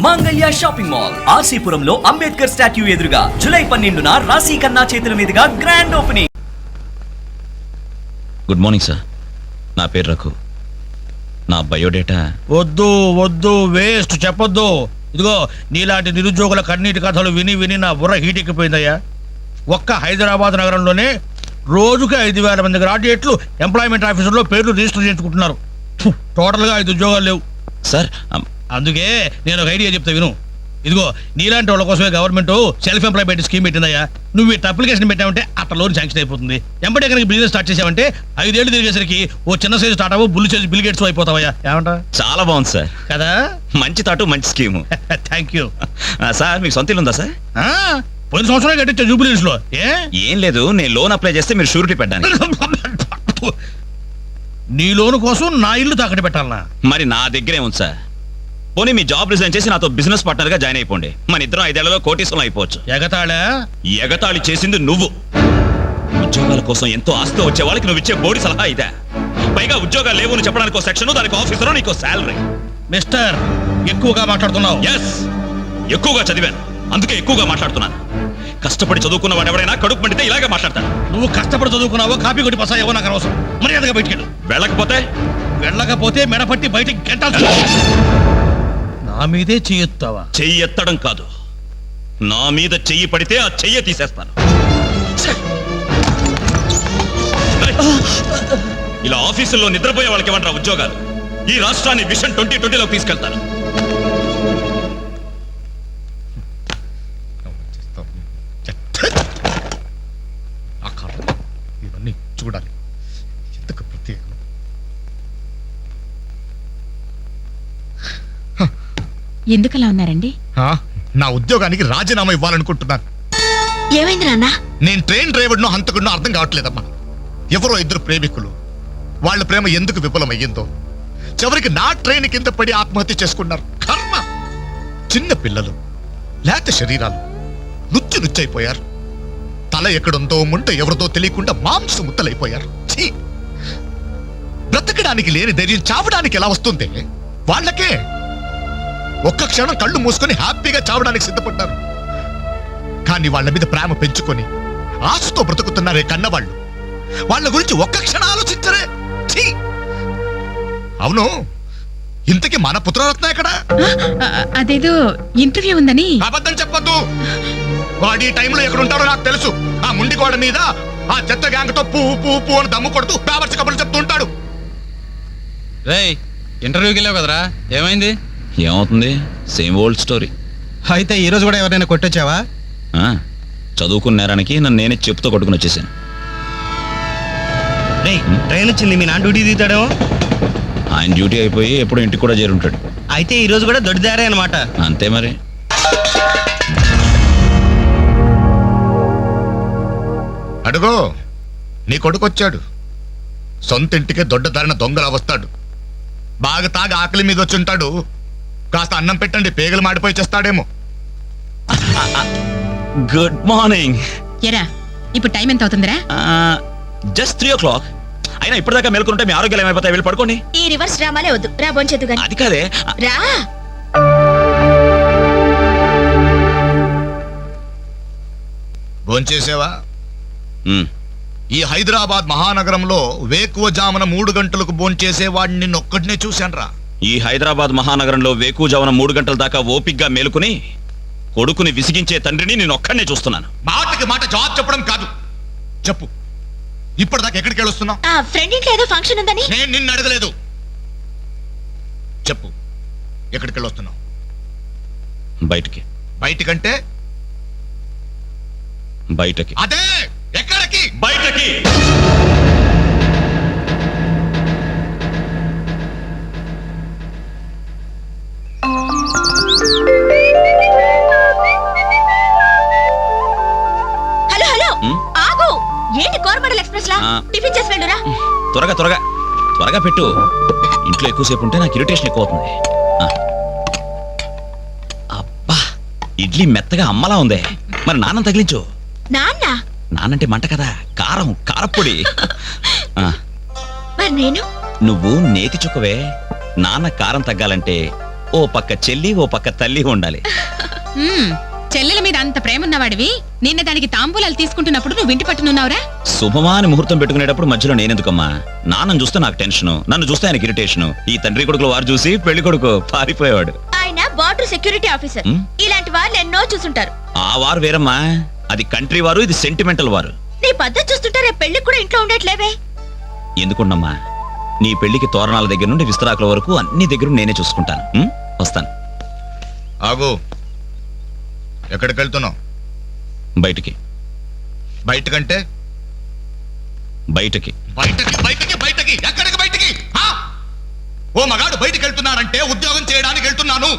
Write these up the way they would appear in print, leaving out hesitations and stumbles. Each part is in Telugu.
మాంగళ్య షాపింగ్ మాల్ ఆర్సీపురంలో అంబేద్కర్ స్టాట్యూ ఎదురుగా జూలై 12న రాశి ఖన్నా చేతుల మీదుగా grand opening. Good morning sir, నా పేరు రఘు. నా బయోడేటా వద్దు వద్దు, వేస్ట్ చెప్పొద్దు. ఇదిగో నీలాంటి నిరుద్యోగుల కన్నీటి కథలు విని విని నా బుర్ర హీట్ ఎక్కిపోయిందయ్యా. ఒక్క హైదరాబాద్ నగరంలోనే రోజుకి 5,000 మంది గ్రాడ్యుయేట్లు ఎంప్లాయ్మెంట్ ఆఫీసులో పేర్లు రిజిస్టర్ చేసుకుంటున్నారు. టోటల్గా 5 ఉద్యోగాలు లేవు సార్. అందుకే నేను ఒక ఐడియా చెప్తా విను. ఇదిగో నీలాంటి వాళ్ళ కోసమే గవర్నమెంట్ సెల్ఫ్ ఎంప్లాయ్మెంట్ స్కీమ్ పెట్టిందయ్యా. నువ్వు ఇట్లా అప్లికేషన్ పెట్టావంటే అట్లా లోన్ శాంక్షన్ అయిపోతుంది. ఎంబడే కనుక బిజినెస్ స్టార్ట్ చేసావంటే 5 ఏళ్ళు తిరిగేసరికి ఓ చిన్న సైజు స్టార్ట్ అవ్వు, బుల్లి సైజు బిల్ గేట్స్ అయిపోతావయ్యా. ఏమంటా? చాలా బాగుంది సార్. కదా, మంచి తాటు, మంచి స్కీము. థ్యాంక్ యూ సార్, మీకు సొంత ఇల్లు ఉందా సార్? పోయిన సంవత్సరం కట్టించా జూబిలీస్ లో. ఏం లేదు, నేను లోన్ అప్లై చేస్తే మీరు షూరిటీ పెట్టాను. నీ లోను కోసం నా ఇల్లు తాకట్టు పెట్టాలనా? మరి నా దగ్గరే ఉంది సార్. పోనీ మీ జాబ్ రిజైన్ చేసి నాతో బిజినెస్ పార్ట్నర్ గా జాయిన్ అయిపోండి. మన ఇద్దరం 5 ఏళ్లలో కోటీశ్వరం అయిపోవచ్చు. ఎగతాళా? ఎగతాళి చేసింది నువ్వు. ఉద్యోగాల కోసం ఎంతో ఆస్తి వచ్చే వాళ్ళకి నువ్వు ఇచ్చే బోడి సలహా ఇదే. పైగా ఉద్యోగాలు లేవు అని చెప్పడానికి సెక్షన్, దానికి ఆఫీసర్, నీకు శాలరీ. మిస్టర్, ఎక్కువగా మాట్లాడుతున్నావు. ఎస్, ఎక్కువగా చదివాను, అందుకే ఎక్కువగా మాట్లాడుతున్నాను. కష్టపడి చదువుకున్న వాడు ఎవరైనా కడుపు మండితే ఇలాగే మాట్లాడతాడు. నువ్వు కష్టపడి చదువుకున్నావో కాపీ కొట్టి పసాయో నాకు అనవసరం. మర్యాదగా బయటికెళ్ళు. వెళ్ళకపోతే మెడపట్టి బయటికి గంటాల్సి. నా మీదే చెయ్యెత్తావా? చెయ్యి ఎత్తడం కాదు, నా మీద చెయ్యి పడితే ఆ చెయ్యి తీసేస్తాను. ఇలా ఆఫీసుల్లో నిద్రపోయే వాళ్ళకి ఏమంటారా ఉద్యోగాలు? ఈ రాష్ట్రాన్ని విషన్ 2020లోకి తీసుకెళ్తాను. ఇవన్నీ చూడాలి. ఎందుకు ప్రత్యేకం? ఎందుకలా ఉన్నారండి? నా ఉద్యోగానికి రాజీనామా ఇవ్వాలనుకుంటున్నాను. ఏమైంది నాన్న? నేను ట్రైన్ డ్రైవర్ను హంతకుడినో అర్థం కావట్లేదమ్మా. ఎవరో 2 ప్రేమికులు, వాళ్ళ ప్రేమ ఎందుకు విఫలమయ్యిందో చివరికి నా ట్రైన్ కింద పడి ఆత్మహత్య చేసుకున్నారు. కర్మ! చిన్న పిల్లలు, లేత శరీరాలు, నుచ్చైపోయారు. తల ఎక్కడుందో ముంట ఎవరిదో తెలియకుండా మాంస ముత్తలైపోయారు. బ్రతకడానికి లేని ధైర్యం చావడానికి ఎలా వస్తుంది? వాళ్ళకే ఒక్క క్షణం కళ్ళు మూసుకొని హ్యాపీగా చావడానికి సిద్ధపడ్డారు. కానీ వాళ్ళ మీద ప్రేమ పెంచుకొని ఆశతో బ్రతుకుతున్నారే కన్నవాళ్ళు. వాళ్ళ గురించి ఒక్క క్షణం ఆలోచించరే. అవును, ఇంతకీ మన పుత్రరత్న ఎక్కడ? అదేదో ఇంటర్వ్యూ ఉందని. అబద్ధం చెప్పొద్దు. వాడు ఈ టైంలో ఎక్కడ ఉంటాడో నాకు తెలుసు. ఆ ముండి గోడ మీద ఆ చెత్త గ్యాంగ్ తో పువ్వు అని దమ్ము కొడుతూ పేపర్స్ కబుర్లు చెప్తూ ఉంటాడు. రేయ్, ఇంటర్వ్యూకి వెళ్ళావు కదరా, ఏమైంది? ఏమవుతుంది? Same old story. అయితే ఈ రోజు కూడా ఎవరైనా కొట్టొచ్చావా? చదువుకున్న నేరానికి నన్ను నేనే చెప్పుతో కొట్టుకుని వచ్చేసాను. ట్రైన్ వచ్చింది, మీ నాన్న డ్యూటీ దిగుతాడేమో. ఆయన డ్యూటీ అయిపోయి ఎప్పుడో ఇంటికి కూడా చేరుంటాడు. అయితే ఈ రోజు కూడా దొడ్డిదారే అనమాట. అంతే మరి. అడుగో, నీ కొడుకు వచ్చాడు. సొంత ఇంటికే దొడ్డదారిన దొంగలా వస్తాడు. బాగా తాగి ఆకలి మీద వచ్చి ఉంటాడు. కాస్త అన్నం పెట్టండి, పేగలు మాడిపోయి చేస్తాడేమో. Good morning. ఎరా, ఇప్పుడు టైం ఎంత అవుతుందిరా? Just 3 o'clock. అయినా ఇప్పటిదాకా మేల్కొంటే మీ ఆరోగ్యాలు ఏమైపోతాయి? వెళ్ళి పడుకోండి. ఈ రివర్స్ డ్రామాలే వద్దు, రా బొంచేదు గాని. అది కాదే, రా. భోంచేసేవా? ఈ హైదరాబాద్ మహానగరంలో వేకువజామున 3 గంటలకు భోంచేసే వాడిని నిన్నొక్కడినే చూశానురా. ఈ హైదరాబాద్ మహానగరంలో వేకువజామున 3 గంటల దాకా ఓపిగ్గా మేలుకుని కొడుకుని విసిగించే తండ్రిని నేను ఒక్కడనే చూస్తున్నాను. మాటకి మాట జవాబు చెప్పడం కాదు. చెప్పు, ఇప్పటిదాకా ఎక్కడికి వెళ్ళొస్తున్నావు? ఫ్రెండ్ ఇంట్లో ఏదో ఫంక్షన్ ఉందని. నేను నిన్ను అడగలేదు. చెప్పు, ఎక్కడికి వెళ్ళొస్తున్నావు? బయటికి. బయటికంటే? బయటకి. అదే, ఎక్కడికి? బయటకి. హలో హలో, ఆగు. ఏంటి కోరమండల్ ఎక్స్ప్రెస్ లా? టిఫిన్ చేసి వెళ్ళురా. త్వరగా త్వరగా త్వరగా పెట్టు. ఇంట్లో ఎక్కువసేపు ఉంటే నాకు ఇరిటేషన్ ఎక్కువ అవుతుంది. అబ్బా, ఇడ్లీ మెత్తగా అమ్మలా ఉంది. మరి నాన్న తగిలించు. నానంటే మంట కదా, కారం, కారపొడి. మరి నేను? నువ్వు నేతి చుక్కవే. నాన్న కారం తగ్గాలంటే ఓ పక్క చెల్లి ఓ పక్క తల్లి ఉండాలి. చెల్లెల మీద అంత ప్రేమ ఉన్నవాడివి నిన్న దానికి తాంబూలాలు తీసుకుంటున్నప్పుడు నువ్వు ఇంటి పట్టునున్నావురా? శుభమాని ముహూర్తం పెట్టుకునేటప్పుడు మధ్యలో నేనెందుకమ్మా? నాన్నను చూస్తే నాకు టెన్షన్, నన్ను చూస్తే ఆయనకి ఇరిటేషన్. ఈ తండ్రి కొడుకులు వారు చూసి పెళ్లి కొడుకు పారిపోయేవాడు. ఆయన బార్డర్ సెక్యూరిటీ ఆఫీసర్. ఇలాంటి వాళ్ళు ఎన్నో చూసుంటారు. ఆ వారు వేరమ్మా, అది కంట్రీ వారు, ఇది సెంటిమెంటల్ వారు. నీ పద్ధతి చూస్తుంటే రేపు పెళ్లికి కూడా ఇంట్లో ఉండట్లేవే. ఎందుకున్నమ్మా, నీ పెళ్లికి తోరణాల దగ్గర నుండి విస్తరాకుల వరకు అన్ని దగ్గర నేనే చూసుకుంటాను. వస్తాను. ఆగు. ఎక్కడికి వెళ్తున్నావు? బయటికి. బయటకంటే బయటికి. బయటకి బయటకి బయటకి ఎక్కడికి బయటకి? ఓ మగాడు బయటికి వెళ్తున్నానంటే ఉద్యోగం చేయడానికి వెళ్తున్నాను,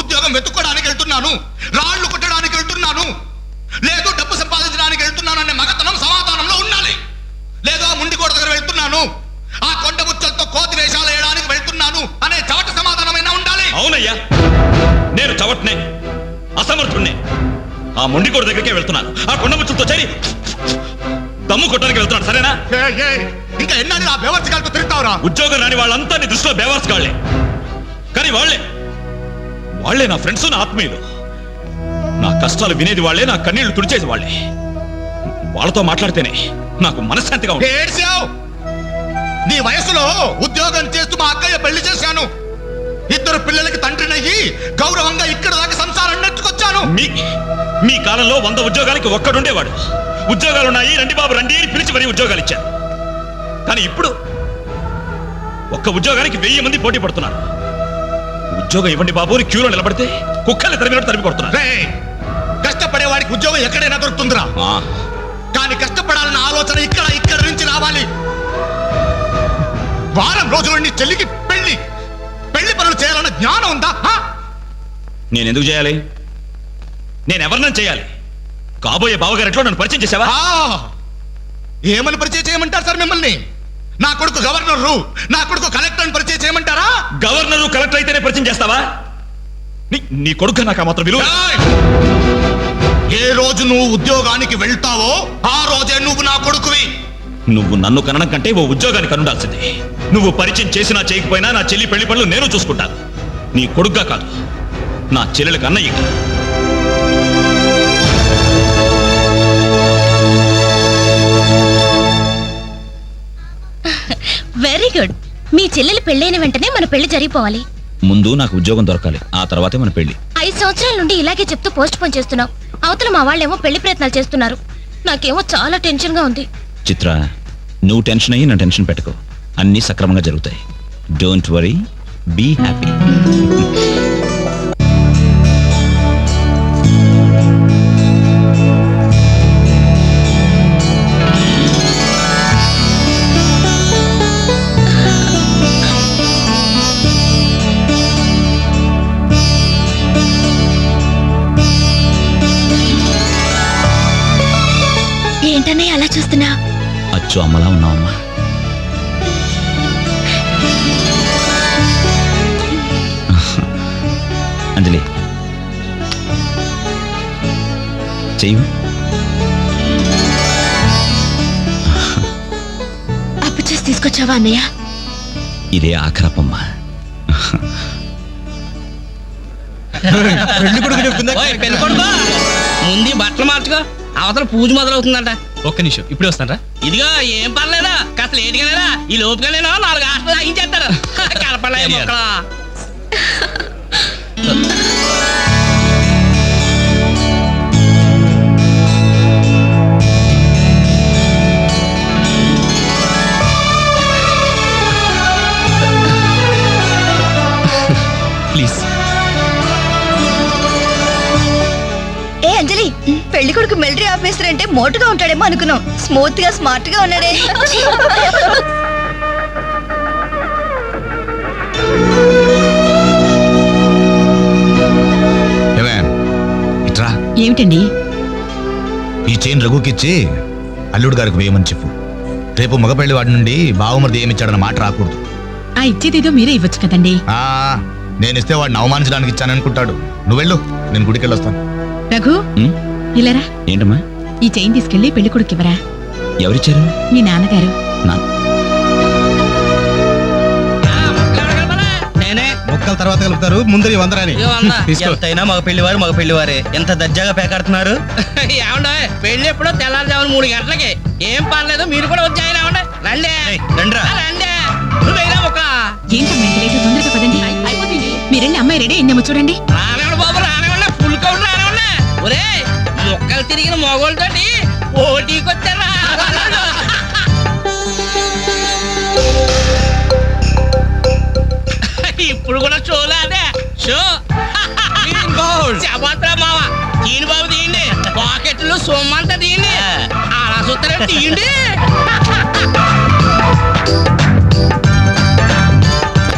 ఉద్యోగం వెతుక్కోడానికి వెళ్తున్నాను, రాళ్లు కొట్టడానికి వెళ్తున్నాను, లేదు డబ్బు సంపాదించడానికి వెళ్తున్నాను అనే మగతనం సమాధానంలో ఉండాలి. లేదు ఆ ముండికోట దగ్గర వెళ్తున్నాను, ఆ కొండ ముచ్చలతో కోతి వేషాలు వేయడానికి వెళ్తున్నాను అనే చవట సమాధానమైనా ఉండాలి. అవునయ్యా, నేను చవట్నే, అసమర్థుణ్ణే. ఆ మొండికోట దగ్గరికే వెళ్తున్నాను, ఆ కొండ ముచ్చులతో చేరి దమ్ము కొట్టడానికి వెళ్తున్నాను. సరేనా? ఇంకా ఎన్నాళ్ళు ఆ బేవర్స్ కాలతో తిరుగుతావురా? ఉద్యోగం రాని వాళ్ళంతా నీ దృష్టిలో బేవర్స్ గాళ్లే, కానీ వాళ్ళే నా ఫ్రెండ్స్, నా ఆత్మీయులు. నా కష్టాలు వినేది వాళ్ళే, నా కన్నీళ్లు తుడిచేది వాళ్ళే. వాళ్ళతో మాట్లాడితేనే నాకు మనశ్శాంతిగా ఉంది. ఏడ్చావు. నీ వయసులో ఉద్యోగం చేస్తూ మా అక్కయ్య పెళ్లి చేశాను, 2 పిల్లలకి తండ్రినయ్యి గౌరవంగా ఇక్కడ దాకా సంసారం నెట్టుకొచ్చాను. మీ కాలంలో 100 ఉద్యోగాలకి ఒక్కడుండేవాడు. ఉద్యోగాలున్నాయి, రండి బాబు రండి అని పిలిచి మరీ ఉద్యోగాలు ఇచ్చారు. కానీ ఇప్పుడు ఒక్క ఉద్యోగానికి 1000 మంది పోటీ పడుతున్నారు. ఉద్యోగం ఇవ్వండి బాబు అని క్యూలో నిలబడితే కుక్కల్ని తరిమినట్టు తరిమి కొడుతున్నారు. కష్టపడేవాడికి ఉద్యోగం ఎక్కడైనా దొరుకుతుందిరా, కానీ కష్టపడాలన్న ఆలోచన ఇక్కడ నుంచి రావాలి. వారం రోజుల నీ చెల్లికి పెళ్లి పనులు చేయాలన్న జ్ఞానం ఉందా? నేనెందుకు చేయాలి? నేనెవరినైనా చేయాలి. కాబోయే బావగారిట్లో నన్ను పరిచయం చేసావా? ఏమని పరిచయం చేయమంటారు సార్ మిమ్మల్ని? నా కొడుకు గవర్నరు, నా కొడుకు కలెక్టర్ పరిచయం చేయమంటారా? గవర్నరు కలెక్టర్ అయితేనే పరిచయం చేస్తావా? నీ కొడుకు నాకు మాత్రం విలువ. ఏ రోజు నువ్వు ఉద్యోగానికి వెళ్తావో ఆ రోజే నువ్వు నా కొడుకువి. నువ్వు నన్ను కనడం కంటే ఓ ఉద్యోగానికి కనుండాల్సిందే. నువ్వు పరిచయం చేసినా చేయకపోయినా నా చెల్లి పెళ్లి పనులు నేను చూసుకుంటాను. నీ కొడుగ్గా కాదు, నా చెల్లెలకు అన్నయ్యగా. Very good. మీ చెల్లెలు పెళ్ళైన వెంటనే మన పెళ్లి జరిగిపోవాలి. ముందు నాకు ఉద్యోగం దొరకాలి, ఆ తర్వాతే మన పెళ్లి. 5 సంవత్సరాల నుండి ఇలాగే చెప్తూ పోస్ట్ పోన్ చేస్తున్నావు. అవతల మా వాళ్ళేమో పెళ్లి ప్రయత్నాలు చేస్తున్నారు. నాకేమో చాలా టెన్షన్ గా ఉంది. చిత్ర, నువ్వు టెన్షన్ అయ్యి నా టెన్షన్ పెట్టుకో. అన్నీ సక్రమంగా జరుగుతాయి. Don't worry, be happy. ఏంటనే అలా చూస్తున్నా? అచ్చు అమ్మలా ఉన్నావమ్మా. అంజలి, చెయ్యి. అప్పు చేసి తీసుకొచ్చావా అన్నయ్య? ఇదే ఆఖరపమ్మా. ముందు బట్టలు మార్చుకో, అవతల పూజ మొదలవుతుందంట. ఒక్క నిమిషం, ఇప్పుడే వస్తానరా. ఇదిగో ఏం పర్లేదా, కాస్త లేటుగానేరా. ఈ లోపుగానేనా 4 హాస్టల్ తాగించేస్తారు. కలపలే మొక్కలా. ప్లీజ్. ఏ అంజలి, పెళ్లి కొడుకు మిలిటరీ ఆఫీసర్ అంటే మోటుగా ఉంటాడేమో అనుకున్నాం. స్మూత్ గా స్మార్ట్ గా ఉన్నాడే. ఇట్రా. ఏమిటండి? ఈ చైన్ రఘుకిచ్చి అల్లుడు గారికి వేయమని చెప్పు. రేపు మగపెళ్లి వాడి నుండి బావమరిది ఏమిచ్చాడన్న మాట రాకూడదు. ఆ ఇచ్చేదేదో మీరే ఇవ్వచ్చు కదండి. నేనిస్తే వాడిని అవమానించడానికి ఇచ్చాననుకుంటాడు. నువ్వు వెళ్ళు, నేను గుడికి వెళ్ళొస్తాను. రఘు, ఇలారా. ఏంటమ్మా? ఈ చైన్ తీసుకెళ్లి పెళ్లి కొడుకు ఇవ్వరా. ఎవరిచ్చారు? మీ నాన్నగారు. నేనే చొక్కాలు తర్వాత కలుపుతారు, ముందు ఈ 100 రాని. ఇదిగో 100. తీసుకో. ఎంతైనా మగ పెళ్లివారే ఎంత దర్జాగా పేకాడుతున్నారు. ఏమండ పెళ్లి ఎప్పుడో తెల్లారుజామున 3 గంటలకి. ఏం పర్లేదు, మీరు కూడా వచ్చాయి ఏమండ. రండి ఏయ్, రండ్రా. రండి. నువ్వైనా ఒక ఏంటమ్మా ఇంత లేటు? తొందరగా పదండి. అయిపోతుంది. మీరెళ్ళి అమ్మాయి రెడీ అయిందేమో చూడండి. రానివ్వండి బాబు, రానివ్వండి. ఫుల్ కౌంట్ రానివ్వండి. ఒరే మొక్కలు తిరిగిన మొగోళ్ళతోటి పోటీకి వచ్చారా? ఇప్పుడు కూడా షోలాదే షో. చెప్పత్రా మావా, తీయండి బాబు తీయండి. పాకెట్లు సొమ్మంతా తీయండి. అలా చూస్తారే తీయండి.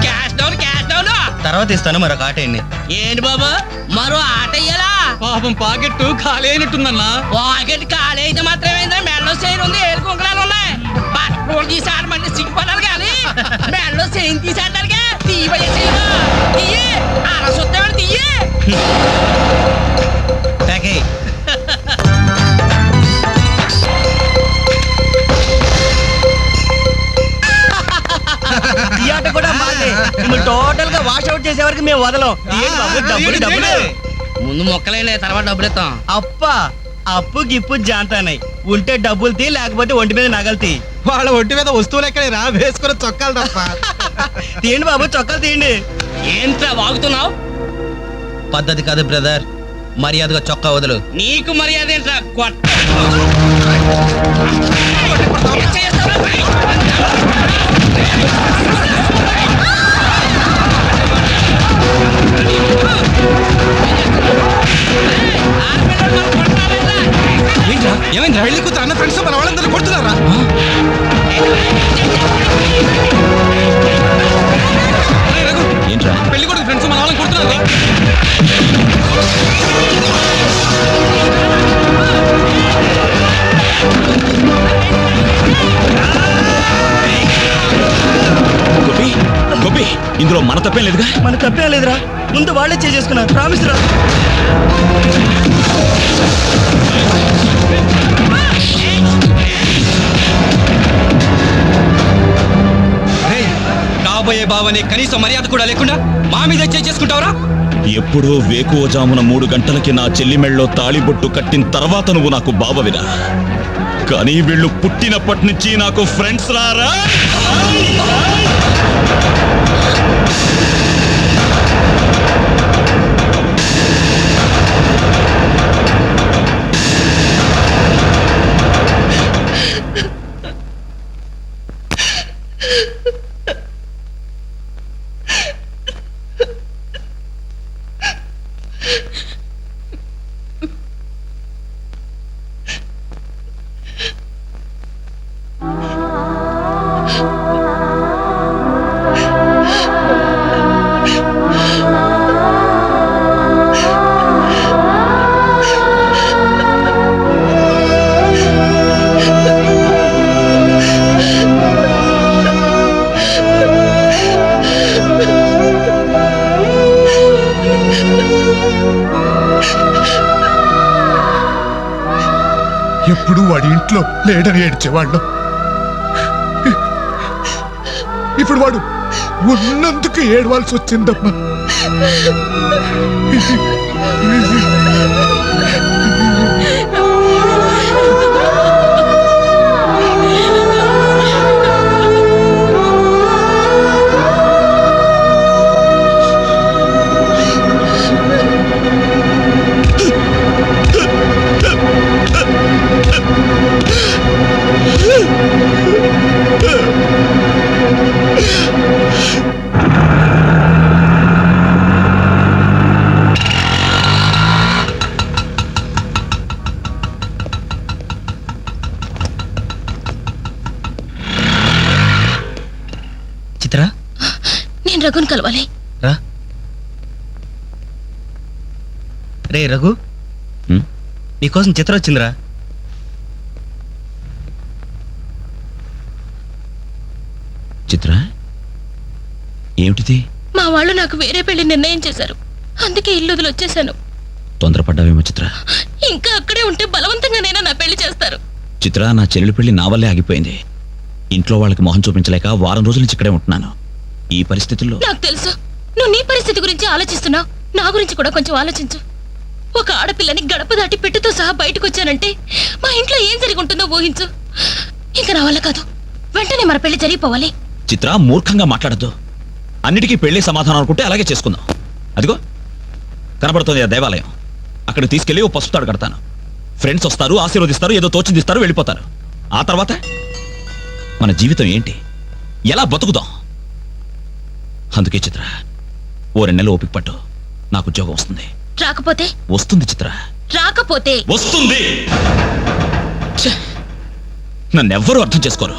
Cash down, cash down. తర్వాత ఇస్తాను మరొక ఆట అండి. ఏంటి బాబు మరో ఆట ఇయ్యాలా? పాపం పాకెట్ ఖాళీ అయినట్టుందన్నా. పాకెట్ ఖాళీ అయితే మాత్రమేందా? మెడలో చైన్ ఉంది, ఏడు కుంకలాలు ఉన్నాయి. బట్టలు తీసి ఆడమంటే సిగ్గుపడాలి కానీ మెడలో చైన్ తీసి ఆడడానికి తీయబోయే చైన్ తీయి. అలా చూస్తామని తీయి. ప్యాకే. ఈ ఆట కూడా మాదే. మిమ్మల్ని టోటల్ గా వాష్ అవుట్ చేసే వరకు మేము వదలం. ఏంటి బాబు, డబ్బులు ముందు మొక్కలైనా తర్వాత డబ్బులు ఇస్తాం. అప్పు గిప్పు జాంతానాయి. ఉంటే డబ్బులు తీ, లేకపోతే ఒంటి మీద నగలు తీ. వాళ్ళ ఒంటి మీద వస్తువులు ఎక్కడ రా, వేసుకున్న చొక్కాలు తప్ప. తీయండి బాబు, చొక్కాలు తీయండి. ఏంట్రా వాగుతున్నావు? పద్ధతి కాదు బ్రదర్, మర్యాదగా చొక్కా వదలు. నీకు మర్యాద ఏంట్రా? కొట్ట ఏమైంది? పెళ్లి కూతురు అన్న ఫ్రెండ్స్ మన వాళ్ళందరూ కొడుతున్నారా? ఏంట్రా? పెళ్లి కొడుకు ఫ్రెండ్స్ మన వాళ్ళని కొడుతున్నారా? గోపి, గోపి, ఇందులో మన తప్పేం లేదుగా? మన తప్పే లేదురా, ముందు వాళ్ళే చేసుకున్నారు. ప్రామిస్ రా. కాబోయే బావని కనీసం మర్యాద కూడా లేకుండా మా మీద చేసుకుంటావరా? ఎప్పుడో వేకువజామున 3 గంటలకి నా చెల్లి మెళ్ళలో తాళిబొట్టు కట్టిన తర్వాత నువ్వు నాకు బావవిరా. కానీ వీళ్ళు పుట్టినప్పటి నుంచి నాకు ఫ్రెండ్స్ రారా. ఎప్పుడు వాడి ఇంట్లో లేడని ఏడ్చేవాళ్ళు. ఇప్పుడు వాడు ఉన్నందుకు ఏడవాల్సి వచ్చిందమ్మా. చిత్ర, నేను రఘుని కలవాలి. రా. రే రఘు, నీకోసం చిత్ర వచ్చిందిరా. చిత్ర, ఏమిటిది? మా వాళ్ళు నాకు వేరే పెళ్లి నిర్ణయం చేశారు. అందుకే ఇల్లు వదిలి వచ్చేసాను. తొందరపడ్డావేమో చిత్ర. ఇంకా అక్కడే ఉంటే బలవంతంగానైనా నా పెళ్లి చేస్తారు. చిత్ర, నా చెల్లెలి పెళ్లి నా వల్లే ఆగిపోయింది. ఇంట్లో వాళ్ళకి మొహం చూపించలేక వారం రోజుల నుంచి ఇక్కడే ఉంటున్నాను. ఈ పరిస్థితుల్లో నాకు తెలుసు నువ్వు నీ పరిస్థితి గురించి ఆలోచిస్తున్నావు, నా గురించి కూడా కొంచెం ఆలోచించు. ఒక ఆడపిల్లని గడప దాటి పెట్టుతో సహా బయటకు వచ్చానంటే మా ఇంట్లో ఏం జరిగి ఉంటుందో ఊహించు. ఇంకా నా వల్ల కాదు, వెంటనే మన పెళ్లి జరిగిపోవాలి. చిత్ర, మూర్ఖంగా మాట్లాడద్దు. అన్నిటికీ పెళ్లి సమాధానం అనుకుంటే అలాగే చేసుకుందాం. అదిగో కనబడుతుంది ఆ దేవాలయం. అక్కడ తీసుకెళ్లి ఓ పసుపు తాడు కడతాను. ఫ్రెండ్స్ వస్తారు, ఆశీర్వదిస్తారు, ఏదో తోచిందిస్తారు, వెళ్ళిపోతారు. ఆ తర్వాత మన జీవితం ఏంటి, ఎలా బతుకుదాం? అందుకే చిత్ర, ఓ 2 నెలలు ఓపిక పట్టు. నాకు ఉద్యోగం వస్తుంది. రాకపోతే? వస్తుంది చిత్ర, రాకపోతే వస్తుంది. ఛే! నన్నెవ్వరూ అర్థం చేసుకోరు.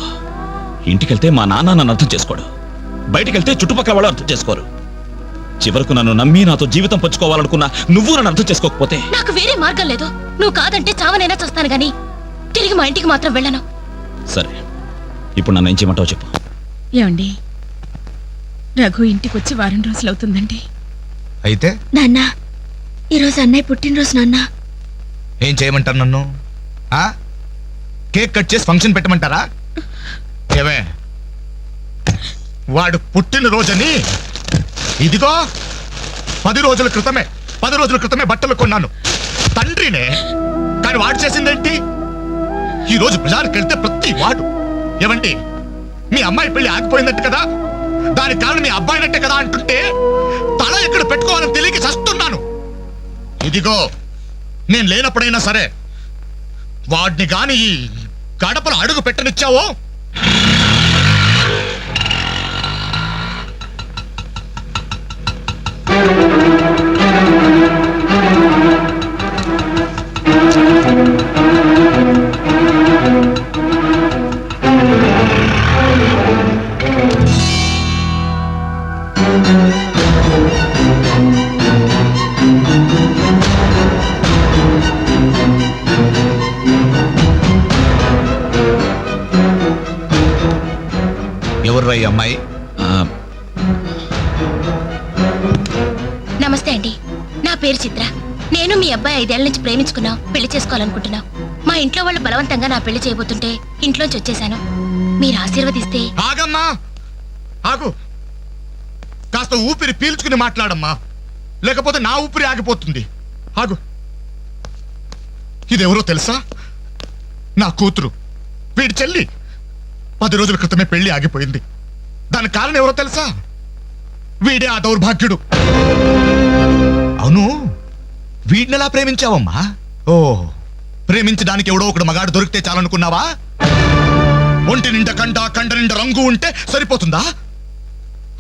ఇంటికెళ్తే మా నాన్న నన్ను అర్థం చేసుకోడు, బయటికెళ్తే చుట్టుపక్కల వాళ్ళు అర్థం చేసుకోరు. చివరకు నన్ను నమ్మి నాతో జీవితం పంచుకోవాలనుకున్నా నువ్వు నన్ను అర్థం చేసుకోకపోతే నాకు వేరే మార్గం లేదు. నువ్వు కాదంటే చావనైనా చస్తాను గాని తిరిగి మా ఇంటికి మాత్రం వెళ్ళను. సరే, ఇప్పుడు నన్ను ఏం చేయమంటావు చెప్పు. ఏమండి, రఘు ఇంటికి వచ్చి వారం రోజులు అవుతుందండి. అయితే నాన్న, ఈరోజు అన్నయ్య పుట్టినరోజు నాన్న. ఏం చేయమంటారు నన్ను? ఆ? కేక్ కట్ చేసి ఫంక్షన్ పెట్టమంటారా? ఏమే, వాడు పుట్టినరోజని ఇదిగో 10 రోజుల క్రితమే బట్టలు కొన్నాను. తండ్రినే, కానీ వాడు చేసిందేంటి? ఈ రోజు బజార్కి వెళ్తే ప్రతి వాడు ఏమండి మీ అమ్మాయి పెళ్లి ఆగిపోయిందంటే కదా, దానికి కారణం మీ అబ్బాయినట్టే కదా అంటుంటే తల ఎక్కడ పెట్టుకోవాలని తెలియక చస్తున్నాను. ఇదిగో నేను లేనప్పుడైనా సరే వాడిని గాని ఈ గడపలు అడుగు పెట్టనిచ్చావో ఎవర్రా ఈ అమ్మాయి? నమస్తే అండి, నా పేరు చిత్ర. నేను మీ అబ్బాయి 5 ఏళ్ల నుంచి ప్రేమించుకున్నాం, పెళ్లి చేసుకోవాలనుకుంటున్నాం. మా ఇంట్లో వాళ్ళు బలవంతంగా నా పెళ్లి చేయబోతుంటే ఇంట్లోంచి వచ్చేసాను. మీరు ఆశీర్వదిస్తే. ఆగమ్మా, ఆగు. కాస్త ఊపిరి పీల్చుకుని మాట్లాడమ్మా, లేకపోతే నా ఊపిరి ఆగిపోతుంది. ఆగు. ఇదెవరో తెలుసా? నా కూతురు, వీడి చెల్లి. 10 రోజుల క్రితమే పెళ్లి ఆగిపోయింది. దానికి కారణం ఎవరో తెలుసా? వీడే ఆ దౌర్భాగ్యుడు. అవును, వీడినెలా ప్రేమించావమ్మా? ఓ, ప్రేమించడానికి ఎవడో ఒకడు మగాడు దొరికితే చాలనుకున్నావా? ఒంటి నిండా కండ నిండా రంగు ఉంటే సరిపోతుందా?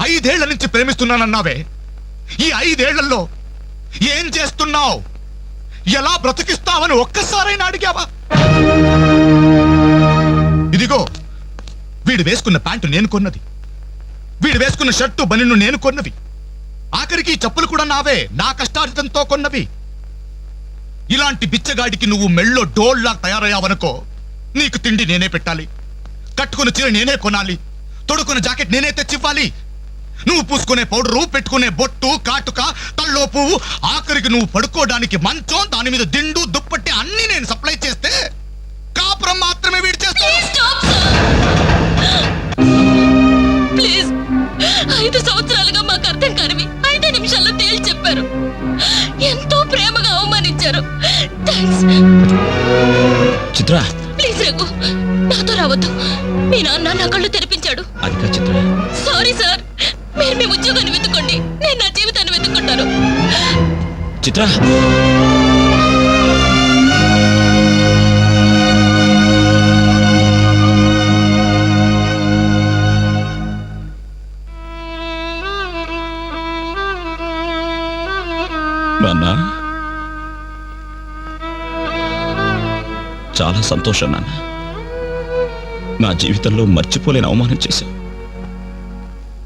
5 ఏళ్ల నుంచి ప్రేమిస్తున్నానన్నావే, ఈ 5 ఏళ్లలో ఏం చేస్తున్నావు? ఎలా బ్రతికిస్తావని ఒక్కసారైనా అడిగావా? ఇదిగో వీడు వేసుకున్న ప్యాంటు నేను కొన్నది, వీడు వేసుకున్న షర్టు బనిన్ను నేను కొన్నవి, ఆఖరికి చెప్పులు కూడా నావే, నా కష్టార్జితంతో కొన్నవి. ఇలాంటి బిచ్చగాడికి నువ్వు మెళ్ళో డోల్లా తయారయ్యావనుకో, నీకు తిండి నేనే పెట్టాలి, కట్టుకున్న చీర నేనే కొనాలి, తొడుకున్న జాకెట్ నేనే తెచ్చివ్వాలి. నువ్వు పూసుకునే పౌడరు, పెట్టుకునే బొట్టు, కాటుక, తల్లో పువ్వు, ఆఖరికి నువ్వు పడుకోవడానికి మంచం, దాని మీద దిండు, దుప్పట్టి అన్ని నేను సప్లై చేస్తే కాపురం మాత్రమే వీడి చేస్తాను. ప్లీజ్, 5 సంవత్సరాలుగా మాకు అర్థం కానివి 5 నిమిషాల్లో తేల్చి చెప్పారు. ఎంతో ప్రేమగా అవమానించారు. చిత్ర, ప్లీజ్ రఘు, నాతో రావద్దు. మీ నాన్న నా కళ్ళు తెరిపించాడు. చిత్ర, సారీ సార్, మీరు మీ ఉద్యోగాన్ని వెతుక్కోండి, నేను నా జీవితాన్ని వెతుక్కుంటాను. చిత్ర, నాన్న, చాలా సంతోషం నాన్న. నా జీవితంలో మర్చిపోలేని అవమానం చేశావు.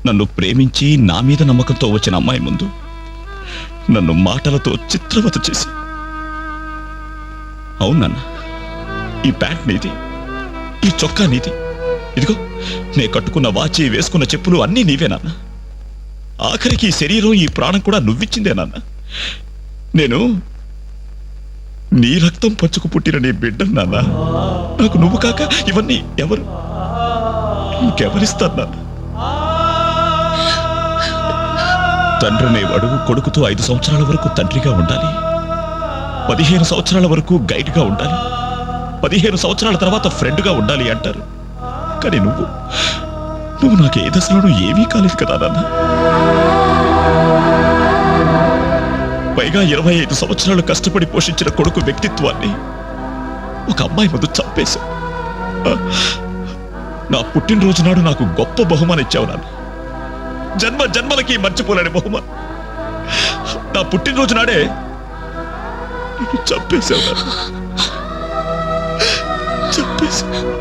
నన్ను ప్రేమించి నా మీద నమ్మకంతో వచ్చిన అమ్మాయి ముందు నన్ను మాటలతో చిత్రవత చేసి. అవునన్నా, ఈ ప్యాంట్ నీది, ఈ చొక్కా నీది, ఇదిగో నే కట్టుకున్న వాచి, వేసుకున్న చెప్పులు అన్నీ నీవేనన్నా. ఆఖరికి ఈ శరీరం, ఈ ప్రాణం కూడా నువ్విచ్చిందేనన్నా. నేను నీ రక్తం పంచుకు పుట్టిన నీ బిడ్డ నాన్న. నాకు నువ్వు కాక ఇవన్నీ ఎవరు, ఇంకెవరిస్తారు నాన్న? తండ్రి అనేవాడు కొడుకుతో 5 సంవత్సరాల వరకు తండ్రిగా ఉండాలి, 15 సంవత్సరాల వరకు గైడ్గా ఉండాలి, 15 సంవత్సరాల తర్వాత ఫ్రెండ్గా ఉండాలి అంటారు. కానీ నువ్వు నాకు ఏ దశలోనూ ఏమీ కాలేదు కదా నాన్న. పైగా 25 సంవత్సరాలు కష్టపడి పోషించిన కొడుకు వ్యక్తిత్వాన్ని ఒక అమ్మాయి ముందు చంపేశావు. నా పుట్టినరోజు నాడు నాకు గొప్ప బహుమానం ఇచ్చావు నాన్న. జన్మ జన్మలకి మర్చిపోలేని బహుమానం. నా పుట్టినరోజు నాడే నిన్ను చంపేశావు నాన్న. చంపేశావు.